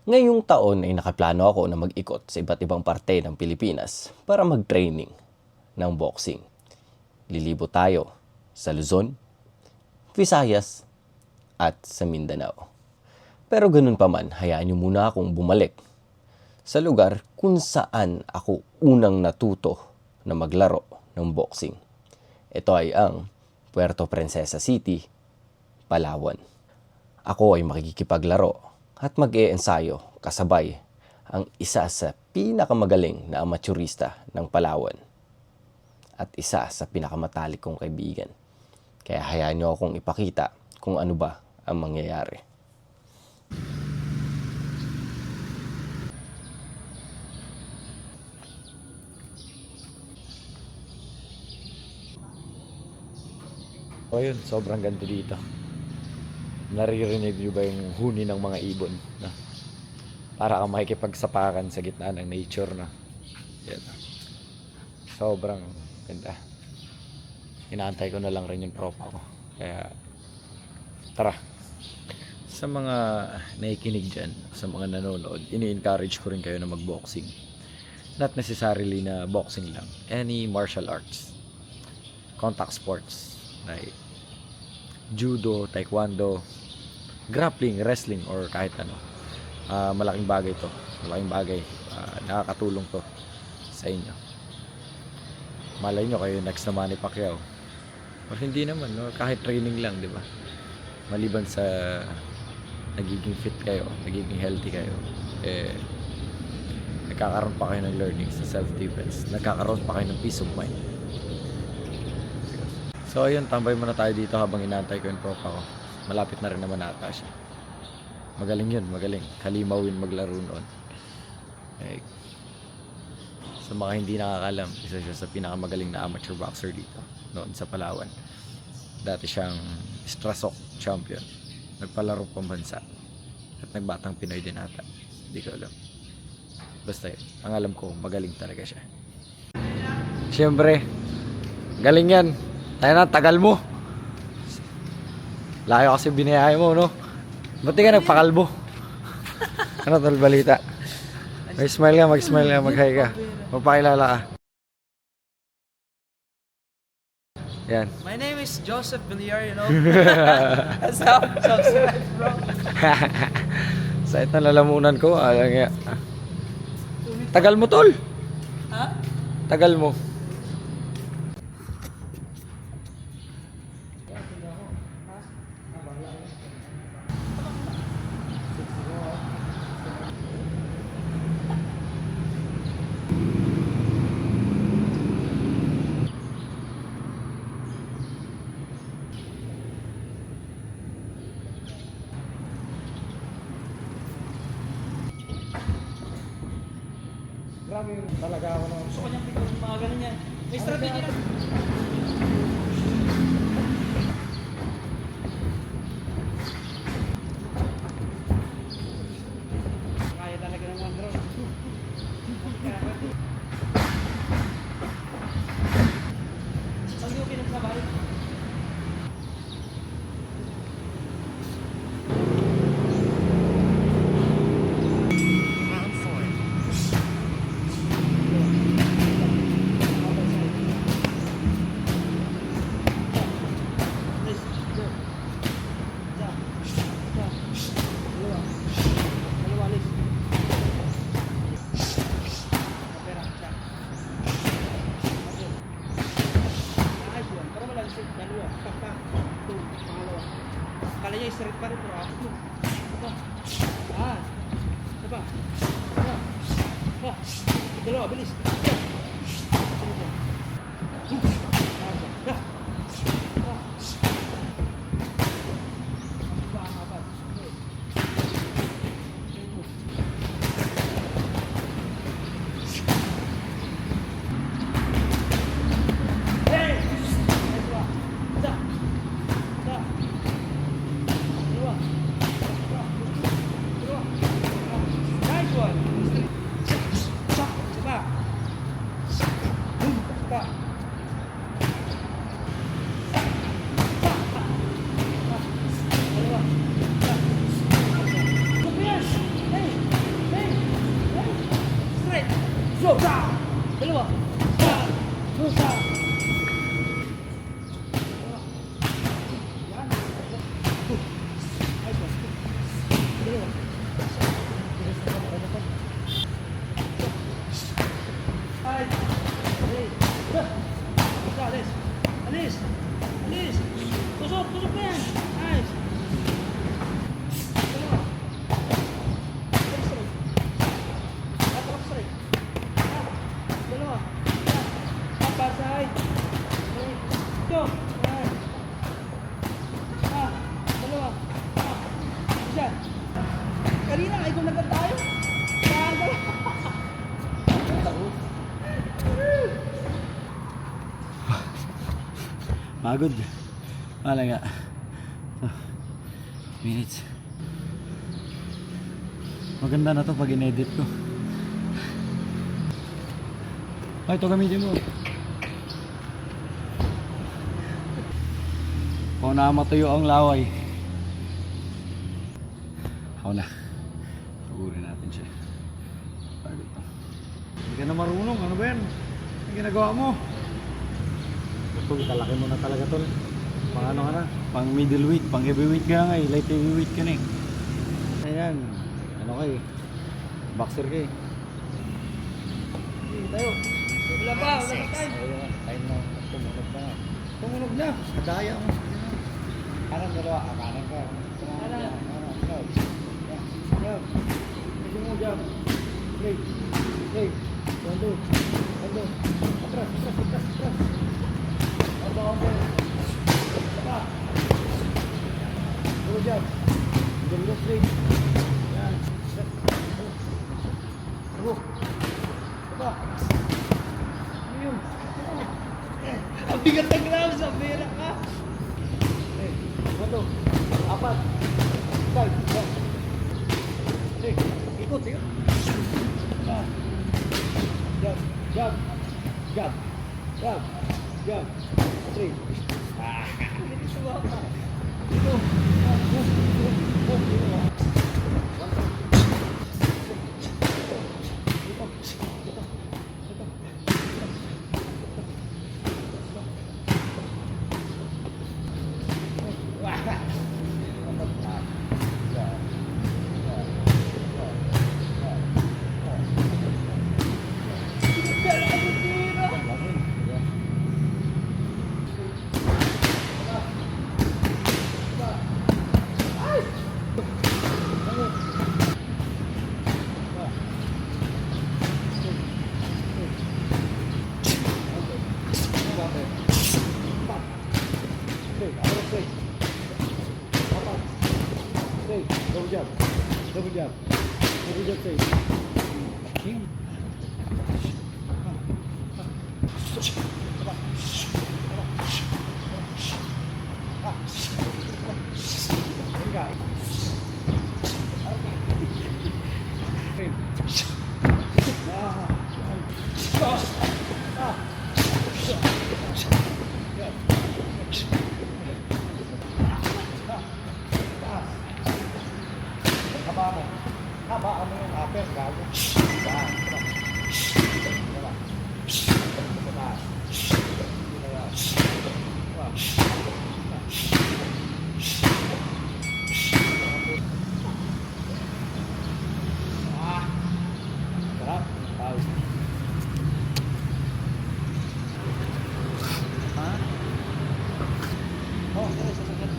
Ngayong taon ay nakaplano ako na mag-ikot sa iba't ibang parte ng Pilipinas para mag-training ng boxing. Lilibot tayo sa Luzon, Visayas, at sa Mindanao. Pero ganun pa man, hayaan niyo muna akong bumalik sa lugar kung saan ako unang natuto na maglaro ng boxing. Ito ay ang Puerto Princesa City, Palawan. Ako ay makikipaglaro at mag-e-ensayo kasabay ang isa sa pinakamagaling na amateurista ng Palawan at isa sa pinakamatalik kong kaibigan. Kaya hayaan niyo akong ipakita kung ano ba ang mangyayari. O yun, sobrang ganda dito. Naririnig niyo ba yung huni ng mga ibon? Na? Para kang makikipagsapakan sa gitna ng nature na. Yan. Sobrang ganda. Inaantay ko na lang rin yung tropa ko. Kaya tara. Sa mga nakikinig dyan, sa mga nanonood, ini-encourage ko rin kayo na mag-boxing. Not necessarily na boxing lang. Any martial arts. Contact sports. Like judo, taekwondo, grappling, wrestling, or kahit ano. Malaking bagay to. Malaking bagay. Nakakatulong to sa inyo. Malay nyo kayo next na Manny Pacquiao. Or hindi naman, no? Kahit training lang, di ba? Maliban sa nagiging fit kayo, nagiging healthy kayo, nagkakaroon pa kayo ng learning sa self-defense. Nagkakaroon pa kayo ng peace of mind. So ayun, tambay muna tayo dito habang inaantay ko yung tropa ko. Malapit na rin naman ata siya. Magaling yun, magaling. Kalimawin maglaro noon. Sa mga hindi nakakalam, isa siya sa pinakamagaling na amateur boxer dito noon sa Palawan. Dati siyang Strasok champion. Nagpalaro pambansa. At nagbatang Pinoy din ata. Hindi ko alam. Basta yun, ang alam ko, magaling talaga siya. Siyempre, galing yan. Tayo na, tagal mo. Layo kasi binayay mo, no? Ba't di ka nagpakalbo? Ano tol, balita? Mag-smile ka, mag-smile ka, mag-hi ka. Magpakilala ka. Yan. My name is Joseph Villar, you know? That's how subscribe, bro. Sa itong lalamunan ko, tagal mo, tol. Ha? Tagal mo. Grabe talaga ako nung gusto ko niyang picture mga ganun yan. May strategy na. Kaya talaga ng one round. Pag yung pinagsabay. Kala niya straight pa rin, pero ako mo. Aba. Ah. Aba. Aba. Aba. Dalawa, bilis. Nandun agad tayo. Saan ba? Pagod. Wala nga. Minutes. Maganda na to pag in-edit ko. Ay, ito gamitin mo. Kung na matuyo ang laway. Ako na. Sugurin natin siya. Pagod to. Hindi ka na marunong. Ano ba yan? Ang ginagawa mo? Ito, italaki mo na talaga to. Pang ano ka na? Pang middleweight, pang heavyweight ka nga eh. Light heavyweight ka na eh. Ayan. Ano ka eh? Boxer ka eh. Sige, tayo. Wala pa tayo. Ayun, time na. Tumunog na nga. Tumunog na. Kadaya mo. Kanan dalawa, kanan ka. Kanan. Kanan. Jab. Medyo mo, jab. Straight. Straight. Kondo. Kondo. Atras, atras, atras, atras. Kondo, kondo. Tapa. Puro jab. Medyo straight. Yan. Tabo. Tapa. Ano yun? Ang bigat ng grams, ang bira ka. Kondo. Apat. Side. Side. Hey, ikot, ikot. Ah. Jab, jab, jab, jab, jab. Three. Ah, hindi sumawa ka. Ito. Double jab. Double jab. Double jab straight. King. Haba mo yung upper, gago. Diba? Diba? Diba? Diba? Ah! Sarap. Pause. Ha? Oh, sasakit.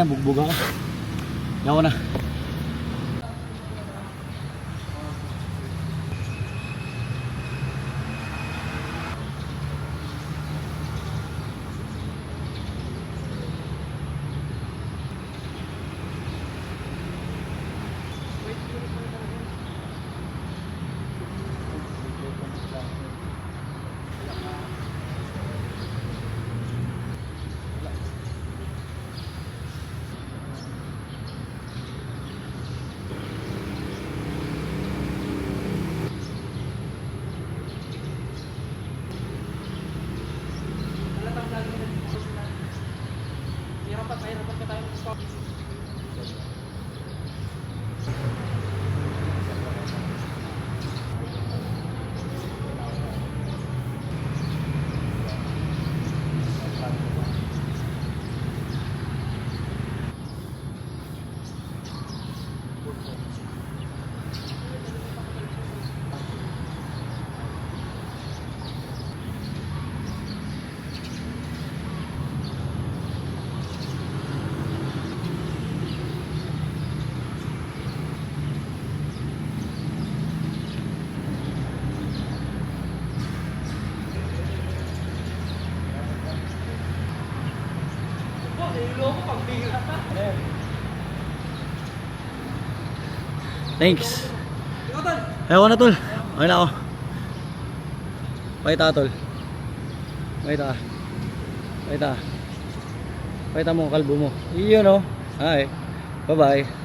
nabugbog ako. Yaw na. Mahirapan ka tayo mag-stop. Thanks. Ayaw na tol. Okay na ako. Pakita tol. Pakita. Pakita. Pakita mo ang kalbo mo. Iyon o. Hi. Bye bye.